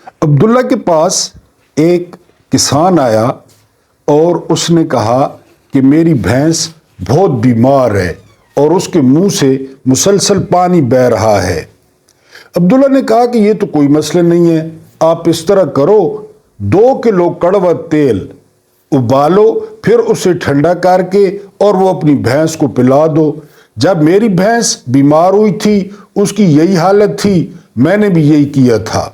عبداللہ کے پاس ایک کسان آیا اور اس نے کہا کہ میری بھینس بہت بیمار ہے اور اس کے منہ سے مسلسل پانی بہہ رہا ہے۔ عبداللہ نے کہا کہ یہ تو کوئی مسئلہ نہیں ہے، آپ اس طرح کرو، 2 کلو کڑوا تیل ابالو، پھر اسے ٹھنڈا کر کے اور وہ اپنی بھینس کو پلا دو۔ جب میری بھینس بیمار ہوئی تھی اس کی یہی حالت تھی، میں نے بھی یہی کیا تھا۔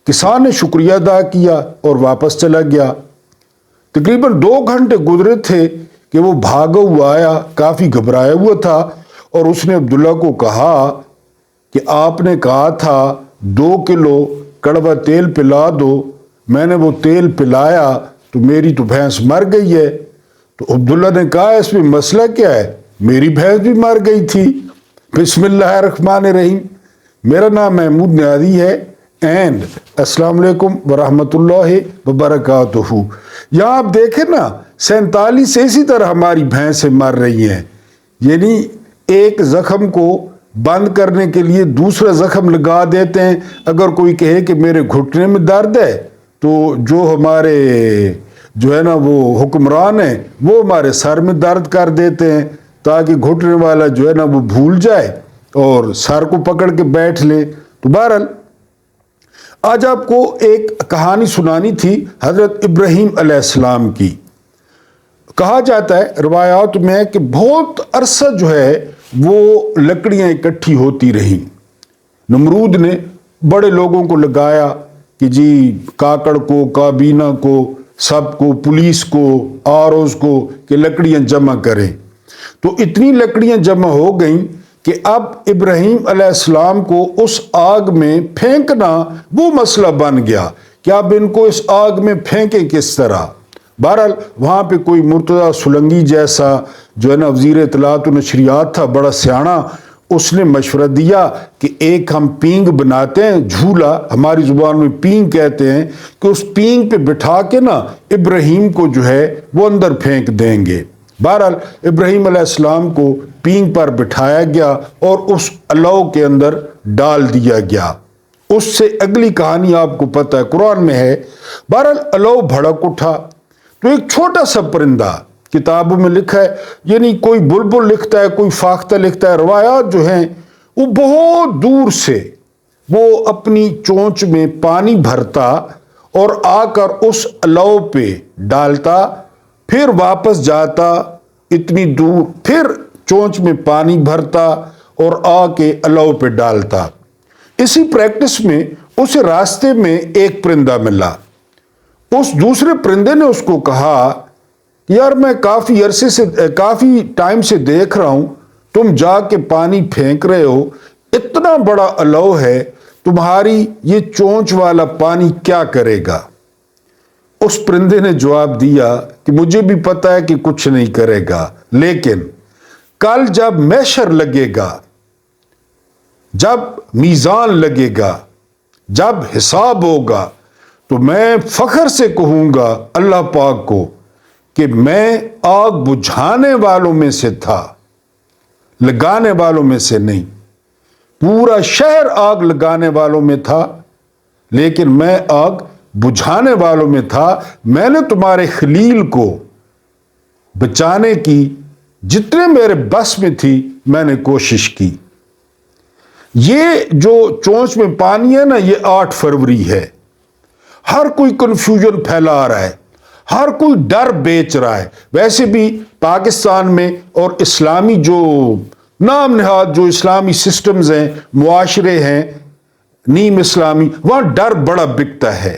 کسان نے شکریہ ادا کیا اور واپس چلا گیا۔ تقریباً 2 گھنٹے گزرے تھے کہ وہ بھاگا ہوا آیا، کافی گھبرایا ہوا تھا، اور اس نے عبداللہ کو کہا کہ آپ نے کہا تھا 2 کلو کڑوا تیل پلا دو، میں نے وہ تیل پلایا تو میری تو بھینس مر گئی ہے۔ تو عبداللہ نے کہا اس میں مسئلہ کیا ہے، میری بھینس بھی مر گئی تھی۔ بسم اللہ الرحمن الرحیم۔ میرا نام محمود نیازی ہے اینڈ السلام علیکم ورحمۃ اللہ وبرکاتہ۔ یہاں آپ دیکھیں نا 47 اسی طرح ہماری بھینسیں مر رہی ہیں، یعنی ایک زخم کو بند کرنے کے لیے دوسرا زخم لگا دیتے ہیں۔ اگر کوئی کہے کہ میرے گھٹنے میں درد ہے تو جو ہمارے ہے نا وہ حکمران ہیں وہ ہمارے سر میں درد کر دیتے ہیں تاکہ گھٹنے والا ہے نا وہ بھول جائے اور سر کو پکڑ کے بیٹھ لے۔ تو بہرحال آج آپ کو ایک کہانی سنانی تھی حضرت ابراہیم علیہ السلام کی۔ کہا جاتا ہے روایات میں کہ بہت عرصہ وہ لکڑیاں اکٹھی ہوتی رہیں۔ نمرود نے بڑے لوگوں کو لگایا کہ جی کاکڑ کو، کابینہ کو، سب کو، پولیس کو، آروز کو کہ لکڑیاں جمع کریں۔ تو اتنی لکڑیاں جمع ہو گئیں کہ اب ابراہیم علیہ السلام کو اس آگ میں پھینکنا وہ مسئلہ بن گیا کہ اب ان کو اس آگ میں پھینکیں کس طرح۔ بہرحال وہاں پہ کوئی مرتضیٰ سلنگی جیسا ہے نا وزیر اطلاعات و نشریات تھا، بڑا سیاںا، اس نے مشورہ دیا کہ ایک ہم پینگ بناتے ہیں، جھولا ہماری زبان میں پینگ کہتے ہیں، کہ اس پینگ پہ بٹھا کے نا ابراہیم کو وہ اندر پھینک دیں گے۔ بہرحال ابراہیم علیہ السلام کو پینگ پر بٹھایا گیا اور اس الو کے اندر ڈال دیا گیا۔ اس سے اگلی کہانی آپ کو پتہ ہے قرآن میں ہے۔ بہرحال الو بھڑک اٹھا تو ایک چھوٹا سا پرندہ، کتابوں میں لکھا ہے، یعنی کوئی بلبل لکھتا ہے، کوئی فاختہ لکھتا ہے، روایات ہیں وہ بہت دور سے وہ اپنی چونچ میں پانی بھرتا اور آ کر اس الو پہ ڈالتا، پھر واپس جاتا اتنی دور، پھر چونچ میں پانی بھرتا اور آ کے الو پہ ڈالتا۔ اسی پریکٹس میں اسے راستے میں ایک پرندہ ملا۔ اس دوسرے پرندے نے اس کو کہا یار میں کافی ٹائم سے دیکھ رہا ہوں تم جا کے پانی پھینک رہے ہو، اتنا بڑا الو ہے، تمہاری یہ چونچ والا پانی کیا کرے گا؟ اس پرندے نے جواب دیا کہ مجھے بھی پتا ہے کہ کچھ نہیں کرے گا، لیکن کل جب محشر لگے گا، جب میزان لگے گا، جب حساب ہوگا، تو میں فخر سے کہوں گا اللہ پاک کو کہ میں آگ بجھانے والوں میں سے تھا، لگانے والوں میں سے نہیں۔ پورا شہر آگ لگانے والوں میں تھا لیکن میں آگ بجھانے والوں میں تھا۔ میں نے تمہارے خلیل کو بچانے کی جتنے میرے بس میں تھی میں نے کوشش کی۔ یہ جو چونچ میں پانی ہے نا، یہ 8 فروری ہے۔ ہر کوئی کنفیوژن پھیلا رہا ہے، ہر کوئی ڈر بیچ رہا ہے۔ ویسے بھی پاکستان میں اور اسلامی جو نام نہاد جو اسلامی سسٹمز ہیں، معاشرے ہیں نیم اسلامی، وہاں ڈر بڑا بکتا ہے۔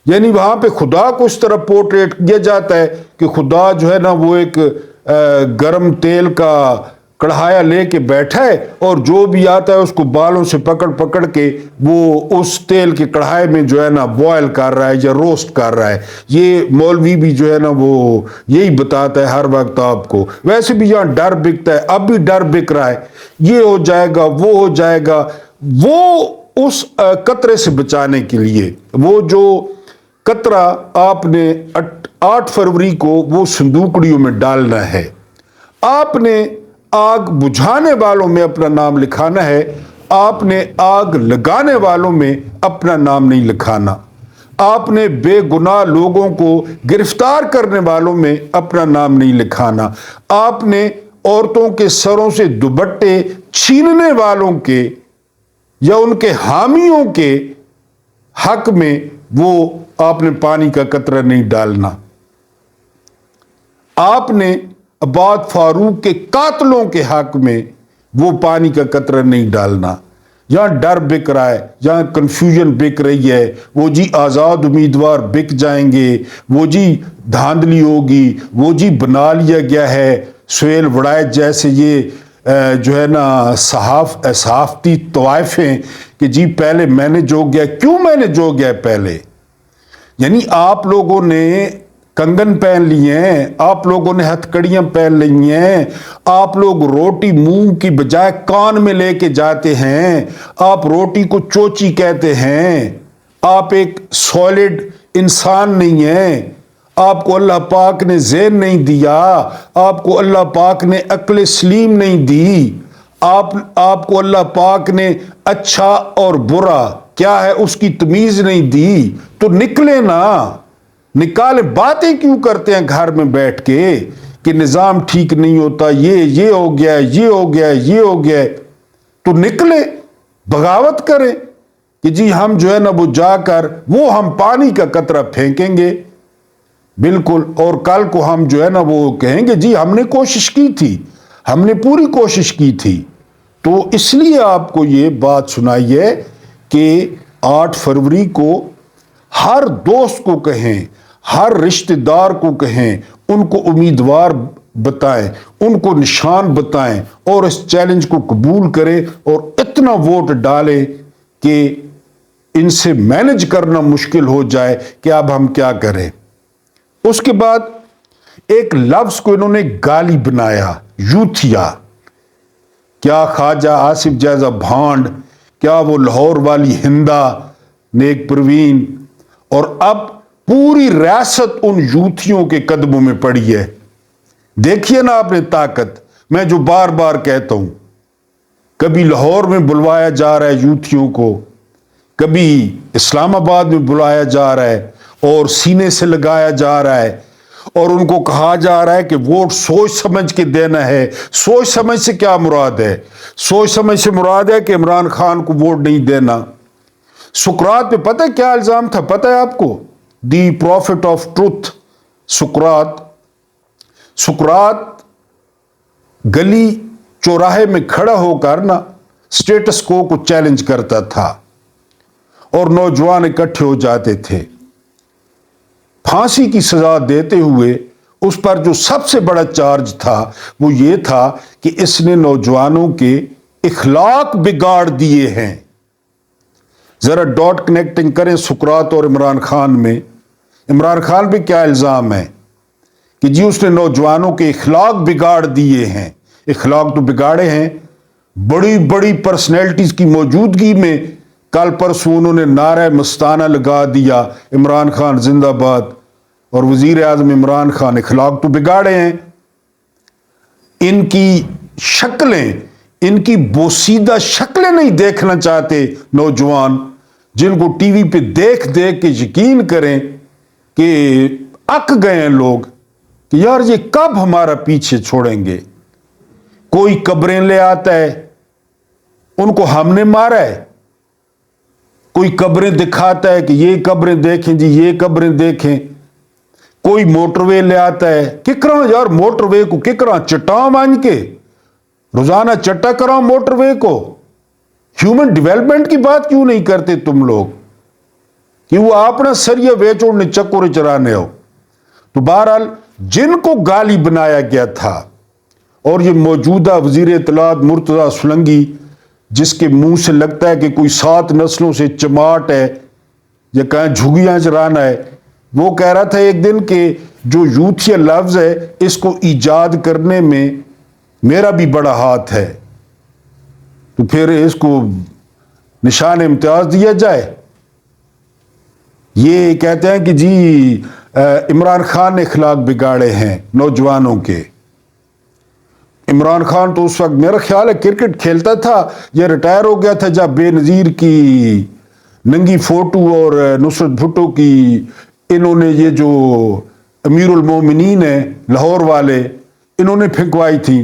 یعنی وہاں پہ خدا کو اس طرح پورٹریٹ کیا جاتا ہے کہ خدا ہے نا وہ ایک گرم تیل کا کڑھایا لے کے بیٹھا ہے اور جو بھی آتا ہے اس کو بالوں سے پکڑ کے وہ اس تیل کے کڑھائی میں ہے نا بوائل کر رہا ہے یا روسٹ کر رہا ہے۔ یہ مولوی بھی ہے نا وہ یہی بتاتا ہے ہر وقت آپ کو۔ ویسے بھی یہاں ڈر بکتا ہے، اب بھی ڈر بک رہا ہے، یہ ہو جائے گا، وہ ہو جائے گا۔ وہ اس قطرے سے بچانے کے لیے وہ جو قطرہ آپ نے 8 فروری کو وہ صندوقڑیوں میں ڈالنا ہے، آپ نے آگ بجھانے والوں میں اپنا نام لکھانا ہے آپ نے آگ لگانے والوں میں اپنا نام نہیں لکھانا، آپ نے بے گناہ لوگوں کو گرفتار کرنے والوں میں اپنا نام نہیں لکھانا، آپ نے عورتوں کے سروں سے دوپٹے چھیننے والوں کے یا ان کے حامیوں کے حق میں وہ آپ نے پانی کا قطرہ نہیں ڈالنا، آپ نے عباد فاروق کے قاتلوں کے حق میں وہ پانی کا قطرہ نہیں ڈالنا۔ یہاں ڈر بک رہا ہے، یہاں کنفیوژن بک رہی ہے، وہ جی آزاد امیدوار بک جائیں گے، وہ جی دھاندلی ہوگی، وہ جی بنا لیا گیا ہے سہیل وڑائچ جیسے یہ جو ہے نا صحافتی طوائفیں کہ جی پہلے میں نے جو گیا، کیوں میں نے جو گیا پہلے؟ یعنی آپ لوگوں نے کنگن پہن لیے ہیں، آپ لوگوں نے ہتھ کڑیاں پہن لی ہیں، آپ لوگ روٹی منہ کی بجائے کان میں لے کے جاتے ہیں، آپ روٹی کو چوچی کہتے ہیں، آپ ایک سالڈ انسان نہیں ہیں، آپ کو اللہ پاک نے ذہن نہیں دیا، آپ کو اللہ پاک نے عقل سلیم نہیں دی، آپ کو اللہ پاک نے اچھا اور برا کیا ہے اس کی تمیز نہیں دی، تو نکلے نا، نکالے۔ باتیں کیوں کرتے ہیں گھر میں بیٹھ کے کہ نظام ٹھیک نہیں ہوتا، یہ ہو گیا، یہ ہو گیا، یہ ہو گیا، تو نکلے بغاوت کریں کہ جی ہم جو ہے نا وہ جا کر وہ ہم پانی کا قطرہ پھینکیں گے، بالکل، اور کل کو ہم جو ہے نا وہ کہیں گے جی ہم نے کوشش کی تھی، ہم نے پوری کوشش کی تھی۔ تو اس لیے آپ کو یہ بات سنائی ہے کہ 8 فروری کو ہر دوست کو کہیں، ہر رشتہ دار کو کہیں، ان کو امیدوار بتائیں، ان کو نشان بتائیں اور اس چیلنج کو قبول کریں اور اتنا ووٹ ڈالیں کہ ان سے مینج کرنا مشکل ہو جائے کہ اب ہم کیا کریں۔ اس کے بعد ایک لفظ کو انہوں نے گالی بنایا، یوتھیا۔ کیا خواجہ آصف جیسا بھانڈ، کیا وہ لاہور والی ہندا نیک پروین، اور اب پوری ریاست ان یوتھیوں کے قدموں میں پڑی ہے۔ دیکھیے نا آپ نے طاقت، میں جو بار بار کہتا ہوں، کبھی لاہور میں بلوایا جا رہا ہے یوتھیوں کو، کبھی اسلام آباد میں بلایا جا رہا ہے اور سینے سے لگایا جا رہا ہے، اور ان کو کہا جا رہا ہے کہ ووٹ سوچ سمجھ کے دینا ہے۔ سوچ سمجھ سے کیا مراد ہے؟ سوچ سمجھ سے مراد ہے کہ عمران خان کو ووٹ نہیں دینا۔ سقراط پہ پتہ ہے کیا الزام تھا؟ پتہ ہے آپ کو؟ دی پروفٹ آف ٹروتھ سقراط گلی چوراہے میں کھڑا ہو کر نا سٹیٹس کو چیلنج کرتا تھا اور نوجوان اکٹھے ہو جاتے تھے۔ پھانسی کی سزا دیتے ہوئے اس پر جو سب سے بڑا چارج تھا وہ یہ تھا کہ اس نے نوجوانوں کے اخلاق بگاڑ دیے ہیں۔ ذرا ڈاٹ کنیکٹنگ کریں سقراط اور عمران خان میں۔ عمران خان پہ کیا الزام ہے کہ جی اس نے نوجوانوں کے اخلاق بگاڑ دیے ہیں۔ اخلاق تو بگاڑے ہیں، بڑی بڑی پرسنالٹیز کی موجودگی میں کل پرسوں انہوں نے نعرہ مستانہ لگا دیا، عمران خان زندہ باد، اور وزیر اعظم عمران خان۔ اخلاق تو بگاڑے ہیں، ان کی شکلیں، ان کی بوسیدہ شکلیں نہیں دیکھنا چاہتے نوجوان، جن کو ٹی وی پہ دیکھ دیکھ کے یقین کریں کہ اک گئے ہیں لوگ کہ یار یہ کب ہمارا پیچھے چھوڑیں گے۔ کوئی قبریں لے آتا ہے، ان کو ہم نے مارا ہے، کوئی قبریں دکھاتا ہے کہ یہ قبریں دیکھیں جی، یہ قبریں دیکھیں، کوئی موٹر وے لے آتا ہے، ککراں یار موٹر وے کو ککراں چٹاں مانج کے روزانہ چٹا کراں موٹر وے کو۔ ہیومن ڈیولپمنٹ کی بات کیوں نہیں کرتے تم لوگ کہ وہ اپنا سریا ویچوڑنے چکور چرانے ہو؟ تو بہرحال جن کو گالی بنایا گیا تھا، اور یہ موجودہ وزیر اطلاعات مرتضیٰ سولنگی جس کے منہ سے لگتا ہے کہ کوئی 7 نسلوں سے چماٹ ہے یا کہیں جھگیاں چرانا ہے، وہ کہہ رہا تھا ایک دن کہ جو یوتھیا لفظ ہے اس کو ایجاد کرنے میں میرا بھی بڑا ہاتھ ہے، تو پھر اس کو نشان امتیاز دیا جائے۔ یہ کہتے ہیں کہ جی عمران خان نے اخلاق بگاڑے ہیں نوجوانوں کے۔ عمران خان تو اس وقت میرا خیال ہے کرکٹ کھیلتا تھا یا ریٹائر ہو گیا تھا جب بے نظیر کی ننگی فوٹو اور نصرت بھٹو کی انہوں نے یہ جو امیر المومنین ہیں لاہور والے انہوں نے پھینکوائی تھی.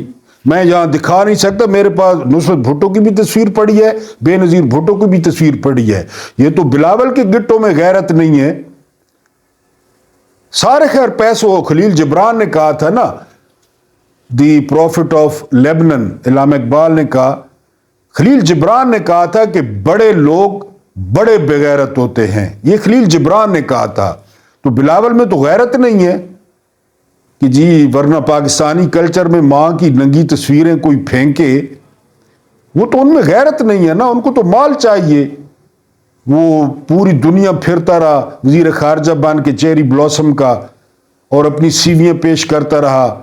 میں یہاں دکھا نہیں سکتا, میرے پاس نصرت بھٹو کی بھی تصویر پڑی ہے, بے نظیر بھٹو کی بھی تصویر پڑی ہے. یہ تو بلاول کے گٹوں میں غیرت نہیں ہے. سارے خیر پیسوں, خلیل جبران نے کہا تھا نا, دی پروفٹ آف لیبنن, علامہ اقبال نے کہا, خلیل جبران نے کہا تھا کہ بڑے لوگ بڑے بغیرت ہوتے ہیں. یہ خلیل جبران نے کہا تھا. تو بلاول میں تو غیرت نہیں ہے کہ جی, ورنہ پاکستانی کلچر میں ماں کی ننگی تصویریں کوئی پھینکے, وہ تو ان میں غیرت نہیں ہے نا. ان کو تو مال چاہیے. وہ پوری دنیا پھرتا رہا وزیر خارجہ بن کے چیری بلاسم کا, اور اپنی سیویاں پیش کرتا رہا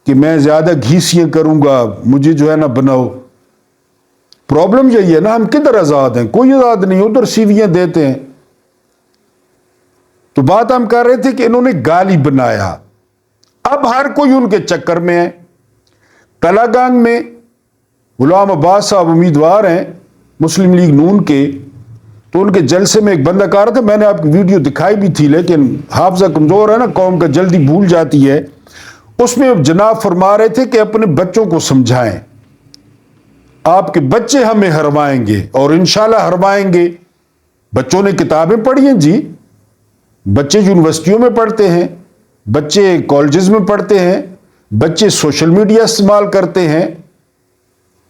کہ میں زیادہ گھیسیاں کروں گا, مجھے جو ہے نا بناؤ. پرابلم یہی ہے نا, ہم کدھر آزاد ہیں؟ کوئی آزاد نہیں, ادھر سیویاں دیتے ہیں. تو بات ہم کر رہے تھے کہ انہوں نے گالی بنایا. اب ہر کوئی ان کے چکر میں ہے. تلاگانگ میں غلام عباس صاحب امیدوار ہیں مسلم لیگ نون کے, تو ان کے جلسے میں ایک بندہ کہہ رہا تھا, میں نے آپ کی ویڈیو دکھائی بھی تھی لیکن حافظہ کمزور ہے نا قوم کا, جلدی بھول جاتی ہے. اس میں جناب فرما رہے تھے کہ اپنے بچوں کو سمجھائیں, آپ کے بچے ہمیں ہروائیں گے اور انشاءاللہ ہروائیں گے. بچوں نے کتابیں پڑھی ہیں جی, بچے یونیورسٹیوں میں پڑھتے ہیں, بچے کالجز میں پڑھتے ہیں, بچے سوشل میڈیا استعمال کرتے ہیں.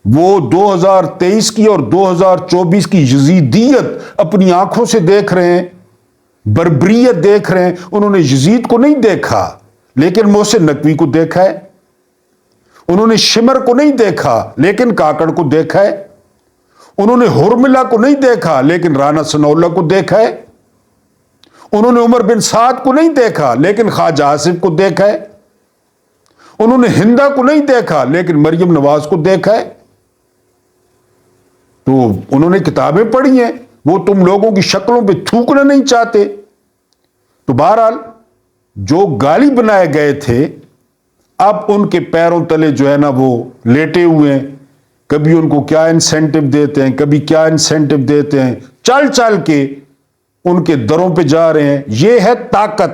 وہ 2023 کی اور 2024 کی یزیدیت اپنی آنکھوں سے دیکھ رہے ہیں, بربریت دیکھ رہے ہیں. انہوں نے یزید کو نہیں دیکھا لیکن محسن نقوی کو دیکھا ہے. انہوں نے شمر کو نہیں دیکھا لیکن کاکڑ کو دیکھا ہے. انہوں نے ہرملہ کو نہیں دیکھا لیکن رانا ثناءاللہ کو دیکھا ہے. انہوں نے عمر بن سعد کو نہیں دیکھا لیکن خواجہ آصف کو دیکھا ہے. انہوں نے ہندا کو نہیں دیکھا لیکن مریم نواز کو دیکھا ہے. تو انہوں نے کتابیں پڑھی ہیں, وہ تم لوگوں کی شکلوں پہ تھوکنا نہیں چاہتے. تو بہرحال جو گالی بنائے گئے تھے اب ان کے پیروں تلے جو ہے نا وہ لیٹے ہوئے ہیں. کبھی ان کو کیا انسینٹو دیتے ہیں, کبھی کیا انسینٹو دیتے ہیں, چل چل کے ان کے دروں پہ جا رہے ہیں. یہ ہے طاقت.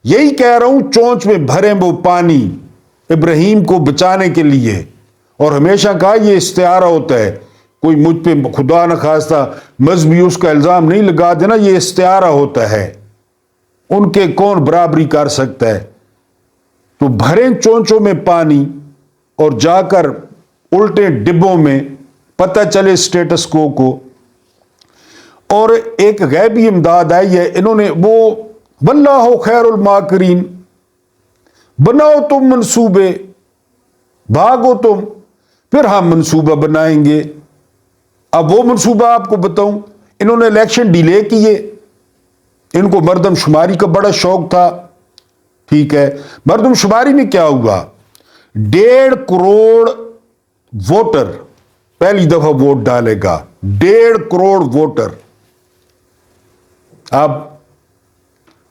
یہی کہہ رہا ہوں, چونچ میں بھریں وہ پانی ابراہیم کو بچانے کے لیے. اور ہمیشہ کہا یہ استعارہ ہوتا ہے, کوئی مجھ پہ خدا نہ خواستہ مذہبی اس کا الزام نہیں لگا دینا, یہ استعارہ ہوتا ہے. ان کے کون برابری کر سکتا ہے؟ تو بھریں چونچوں میں پانی اور جا کر الٹے ڈبوں میں, پتہ چلے سٹیٹس کو. اور ایک غیبی امداد آئی ہے, انہوں نے وہ واللہ خیر الماکرین, بناؤ تم منصوبے, بھاگو تم, پھر ہم منصوبہ بنائیں گے. اب وہ منصوبہ آپ کو بتاؤں, انہوں نے الیکشن ڈیلے کیے. ان کو مردم شماری کا بڑا شوق تھا, ٹھیک ہے. مردم شماری میں کیا ہوا, 1.5 کروڑ ووٹر پہلی دفعہ ووٹ ڈالے گا. 1.5 کروڑ ووٹر. اب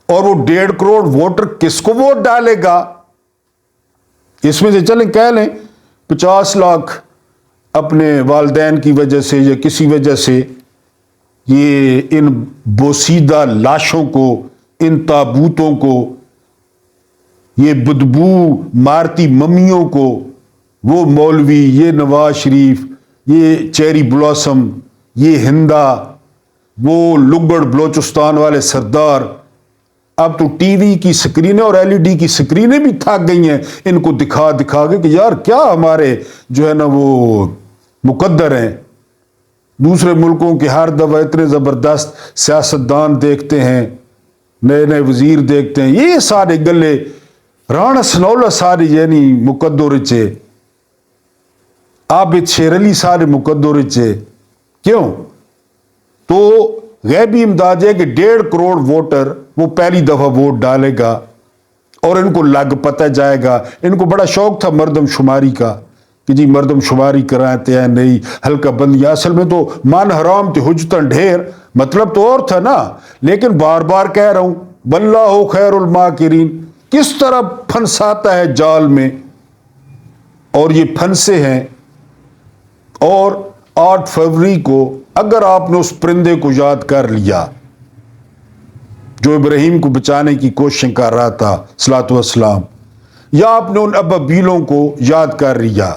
اور وہ 1.5 کروڑ ووٹر کس کو ووٹ ڈالے گا؟ اس میں سے چلیں کہہ لیں 50 لاکھ اپنے والدین کی وجہ سے یا کسی وجہ سے یہ ان بوسیدہ لاشوں کو, ان تابوتوں کو, یہ بدبو مارتی ممیوں کو, وہ مولوی, یہ نواز شریف, یہ چیری بلاسم, یہ ہندا, وہ لگڑ بلوچستان والے سردار. اب تو ٹی وی کی سکرینیں اور LED کی سکرینیں بھی تھک گئی ہیں ان کو دکھا دکھا کے کہ یار کیا ہمارے جو ہے نا وہ مقدر ہیں. دوسرے ملکوں کے ہر دفعہ اتنے زبردست سیاستدان دیکھتے ہیں, نئے نئے وزیر دیکھتے ہیں, یہ سارے گلے رانا ثناءاللہ سارے یعنی مقدر چے, عابد شیر علی سارے مقدر چے. کیوں؟ تو غیبی امداد ہے کہ 1.5 کروڑ ووٹر وہ پہلی دفعہ ووٹ ڈالے گا اور ان کو لگ پتہ جائے گا. ان کو بڑا شوق تھا مردم شماری کا کہ جی مردم شماری کراتے ہیں, نہیں ہلکا بندیاں. اصل میں تو مان حرام تھی حجتاں ڈھیر, مطلب تو اور تھا نا. لیکن بار بار کہہ رہا ہوں واللہ خیر الماکرین, کس طرح پھنساتا ہے جال میں. اور یہ پھنسے ہیں، اور 8 فروری کو اگر آپ نے اس پرندے کو یاد کر لیا جو ابراہیم کو بچانے کی کوشش کر رہا تھا صلاۃ والسلام، یا آپ نے ان ابابیلوں کو یاد کر لیا،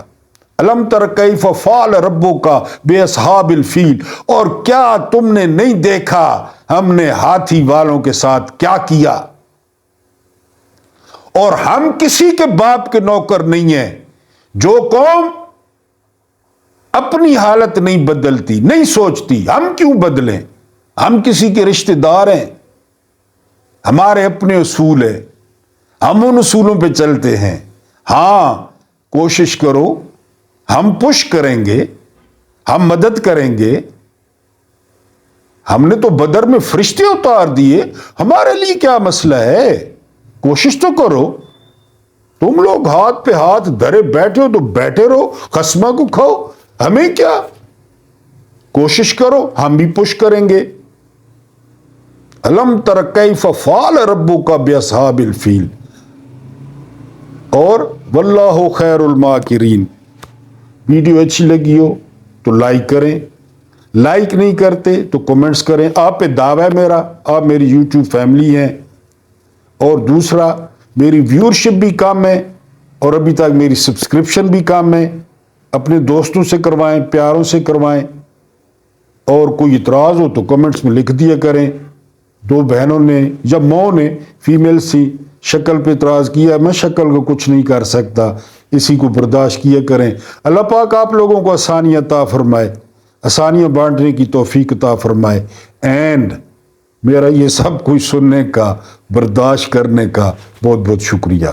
الم تر کیف فعل ربک باصحاب الفیل، اور کیا تم نے نہیں دیکھا ہم نے ہاتھی والوں کے ساتھ کیا کیا؟ اور ہم کسی کے باپ کے نوکر نہیں ہیں۔ جو قوم اپنی حالت نہیں بدلتی، نہیں سوچتی، ہم کیوں بدلیں؟ ہم کسی کے رشتہ دار ہیں؟ ہمارے اپنے اصول ہیں، ہم ان اصولوں پہ چلتے ہیں۔ ہاں کوشش کرو، ہم پش کریں گے، ہم مدد کریں گے۔ ہم نے تو بدر میں فرشتے اتار دیے، ہمارے لیے کیا مسئلہ ہے؟ کوشش تو کرو۔ تم لوگ ہاتھ پہ ہاتھ دھرے بیٹھے ہو تو بیٹھے رہو، قسمہ کو کھاؤ، ہمیں کیا؟ کوشش کرو، ہم بھی پش کریں گے۔ الم تر کیف فعل ربک باصحاب الفیل، اور واللہ خیر الماکرین۔ ویڈیو اچھی لگی ہو تو لائک کریں، لائک نہیں کرتے تو کمنٹس کریں۔ آپ پہ دعویٰ ہے میرا، آپ میری یوٹیوب فیملی ہیں، اور دوسرا میری ویورشپ بھی کم ہے، اور ابھی تک میری سبسکرپشن بھی کم ہے۔ اپنے دوستوں سے کروائیں، پیاروں سے کروائیں، اور کوئی اعتراض ہو تو کمنٹس میں لکھ دیا کریں۔ 2 بہنوں نے یا ماں نے فیمیل سی شکل پہ اعتراض کیا، میں شکل کو کچھ نہیں کر سکتا، اسی کو برداشت کیا کریں۔ اللہ پاک آپ لوگوں کو آسانیاں عطا فرمائے، آسانیاں بانٹنے کی توفیق عطا فرمائے۔ اینڈ میرا یہ سب کچھ سننے کا، برداشت کرنے کا بہت بہت شکریہ۔